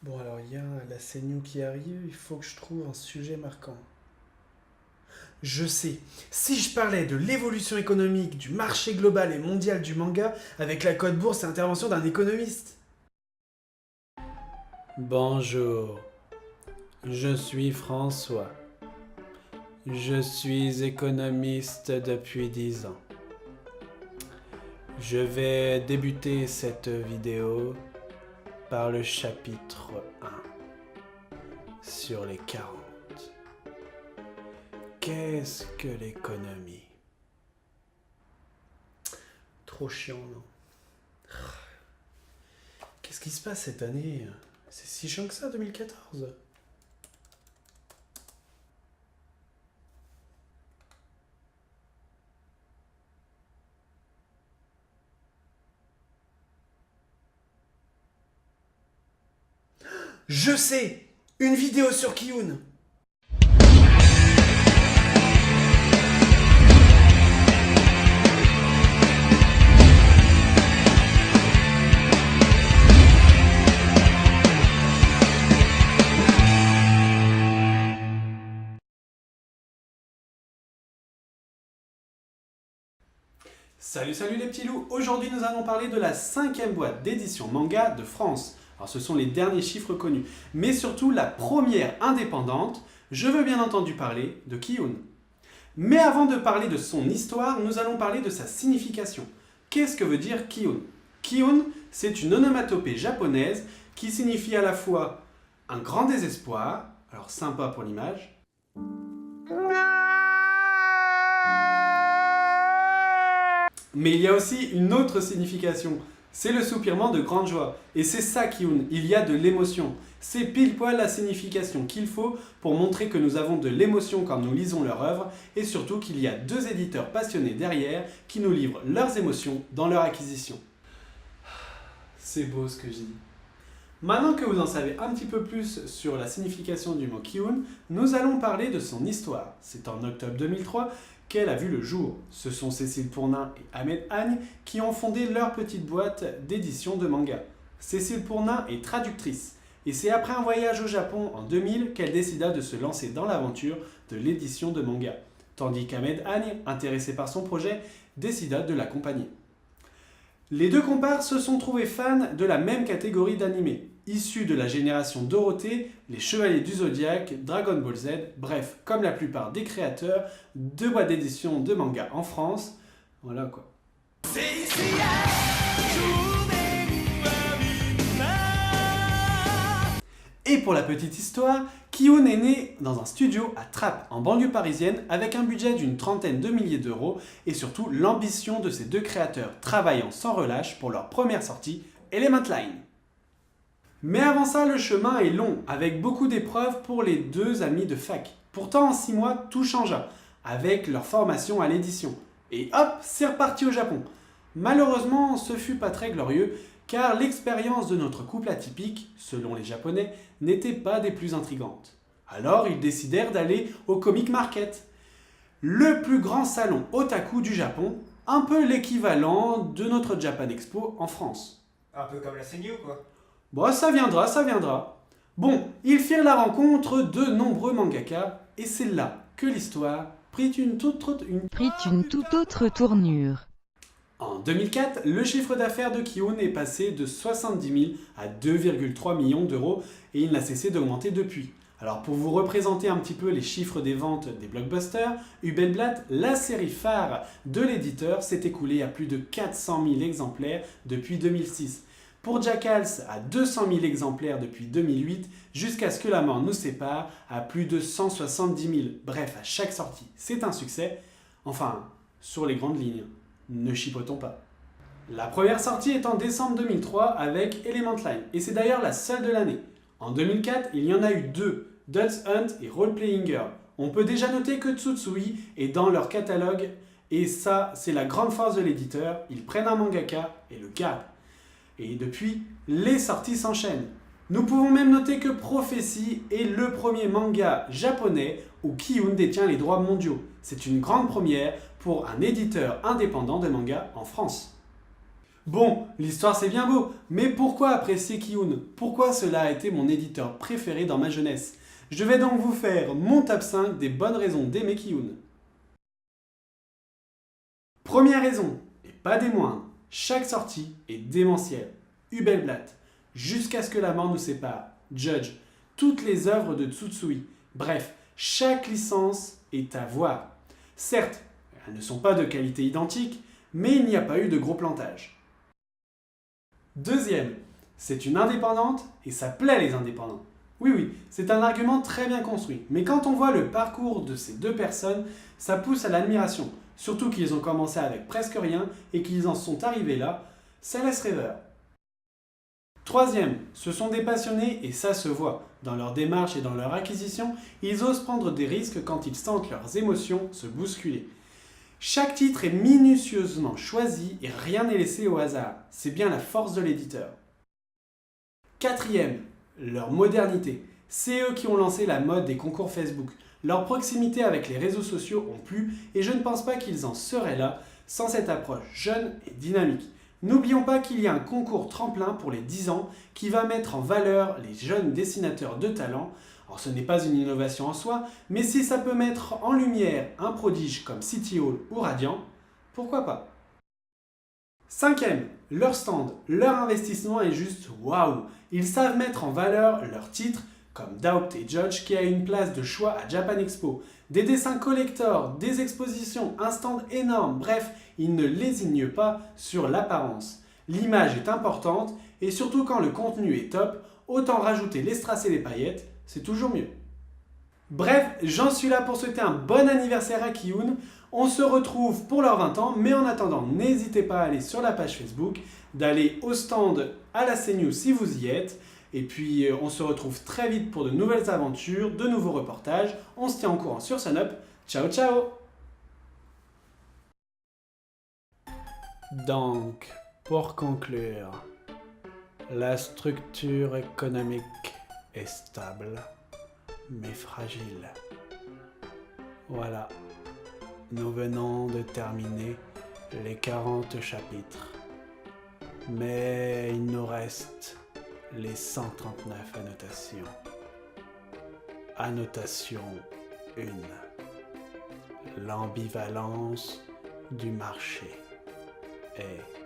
Bon, alors il y a la CNews qui arrive, il faut que je trouve un sujet marquant. Je sais, si je parlais de l'évolution économique du marché global et mondial du manga avec la cote bourse et intervention d'un économiste. Bonjour, je suis François. Je suis économiste depuis 10 ans. Je vais débuter cette vidéo par le chapitre 1 sur les 40. Qu'est-ce que l'économie? Trop chiant, non? Qu'est-ce qui se passe cette année? C'est si chiant que ça, 2014? Je sais! Une vidéo sur Kiyun! Salut les petits loups. Aujourd'hui nous allons parler de la 5e boîte d'édition manga de France. Alors ce sont les derniers chiffres connus, mais surtout la première indépendante. Je veux bien entendu parler de Kiyun. Mais avant de parler de son histoire, nous allons parler de sa signification. Qu'est-ce que veut dire Kiyun? Kiyun, c'est une onomatopée japonaise qui signifie à la fois un grand désespoir, alors sympa pour l'image, mais il y a aussi une autre signification, c'est le soupirement de grande joie. Et c'est ça Kiyun, il y a de l'émotion. C'est pile poil la signification qu'il faut pour montrer que nous avons de l'émotion quand nous lisons leur œuvre et surtout qu'il y a 2 éditeurs passionnés derrière qui nous livrent leurs émotions dans leur acquisition. C'est beau ce que je dis. Maintenant que vous en savez un petit peu plus sur la signification du mot Kiyun, nous allons parler de son histoire. C'est en octobre 2003 qu'elle a vu le jour. Ce sont Cécile Pournin et Ahmed Agne qui ont fondé leur petite boîte d'édition de manga. Cécile Pournin est traductrice et c'est après un voyage au Japon en 2000 qu'elle décida de se lancer dans l'aventure de l'édition de manga, tandis qu'Ahmed Agne, intéressé par son projet, décida de l'accompagner. Les deux compères se sont trouvés fans de la même catégorie d'animés, issus de la génération Dorothée, les Chevaliers du Zodiaque, Dragon Ball Z, bref, comme la plupart des créateurs de boîtes d'édition de manga en France, voilà quoi. Et pour la petite histoire, Kiyun est né dans un studio à Trappes, en banlieue parisienne, avec un budget d'une trentaine de milliers d'euros et surtout l'ambition de ces deux créateurs travaillant sans relâche pour leur première sortie, Element Line. Mais avant ça, le chemin est long, avec beaucoup d'épreuves pour les deux amis de fac. Pourtant, en 6 mois, tout changea, avec leur formation à l'édition. Et hop, c'est reparti au Japon. Malheureusement, ce fut pas très glorieux, car l'expérience de notre couple atypique, selon les Japonais, n'était pas des plus intrigantes. Alors ils décidèrent d'aller au Comic Market, le plus grand salon otaku du Japon, un peu l'équivalent de notre Japan Expo en France. Un peu comme la CNew, quoi. Bon, ça viendra, ça viendra. Bon, ils firent la rencontre de nombreux mangaka, et c'est là que l'histoire prit une toute autre tournure. En 2004, le chiffre d'affaires de Kiyun est passé de 70 000 à 2,3 millions d'euros et il n'a cessé d'augmenter depuis. Alors pour vous représenter un petit peu les chiffres des ventes des blockbusters, Hubelblatt, la série phare de l'éditeur, s'est écoulée à plus de 400 000 exemplaires depuis 2006. Pour Jackals, à 200 000 exemplaires depuis 2008, jusqu'à ce que la mort nous sépare, à plus de 170 000. Bref, à chaque sortie, c'est un succès. Enfin, sur les grandes lignes. Ne chipotons pas. La première sortie est en décembre 2003 avec Element Line, et c'est d'ailleurs la seule de l'année. En 2004, il y en a eu 2, Dutch Hunt et Role Playing Girl. On peut déjà noter que Tsutsui est dans leur catalogue, et ça, c'est la grande force de l'éditeur, ils prennent un mangaka et le gardent. Et depuis, les sorties s'enchaînent. Nous pouvons même noter que Prophétie est le premier manga japonais où Kiyun détient les droits mondiaux. C'est une grande première pour un éditeur indépendant de manga en France. Bon, l'histoire c'est bien beau, mais pourquoi apprécier Ki-hoon? Pourquoi cela a été mon éditeur préféré dans ma jeunesse? Je vais donc vous faire mon top 5 des bonnes raisons d'aimer Ki-hoon. Première raison, et pas des moindres, chaque sortie est démentielle. Hubelblatt, Jusqu'à ce que la mort nous sépare, Judge, toutes les œuvres de Tsutsui, bref, chaque licence est à voir. Certes, elles ne sont pas de qualité identique, mais il n'y a pas eu de gros plantage. Deuxième, c'est une indépendante et ça plaît les indépendants. Oui, oui, c'est un argument très bien construit, mais quand on voit le parcours de ces deux personnes, ça pousse à l'admiration, surtout qu'ils ont commencé avec presque rien et qu'ils en sont arrivés là, ça laisse rêveur. Troisième, ce sont des passionnés et ça se voit. Dans leur démarche et dans leur acquisition, ils osent prendre des risques quand ils sentent leurs émotions se bousculer. Chaque titre est minutieusement choisi et rien n'est laissé au hasard. C'est bien la force de l'éditeur. Quatrième, leur modernité. C'est eux qui ont lancé la mode des concours Facebook. Leur proximité avec les réseaux sociaux ont plu et je ne pense pas qu'ils en seraient là sans cette approche jeune et dynamique. N'oublions pas qu'il y a un concours tremplin pour les 10 ans qui va mettre en valeur les jeunes dessinateurs de talent. Alors ce n'est pas une innovation en soi, mais si ça peut mettre en lumière un prodige comme City Hall ou Radiant, pourquoi pas? Cinquième, leur stand, leur investissement est juste waouh. Ils savent mettre en valeur leurs titres comme Doubt et Judge qui a une place de choix à Japan Expo. Des dessins collector, des expositions, un stand énorme, bref, ils ne lésignent pas sur l'apparence. L'image est importante et surtout quand le contenu est top, autant rajouter les strass et les paillettes, c'est toujours mieux. Bref, j'en suis là pour souhaiter un bon anniversaire à Ki-hoon. On se retrouve pour leurs 20 ans, mais en attendant, n'hésitez pas à aller sur la page Facebook, d'aller au stand à la CNews si vous y êtes. Et puis, on se retrouve très vite pour de nouvelles aventures, de nouveaux reportages. On se tient au courant sur Sunup. Ciao, ciao! Donc, pour conclure, la structure économique est stable, mais fragile. Voilà, nous venons de terminer les 40 chapitres. Mais il nous reste les 139 annotations. Annotation 1. L'ambivalence du marché est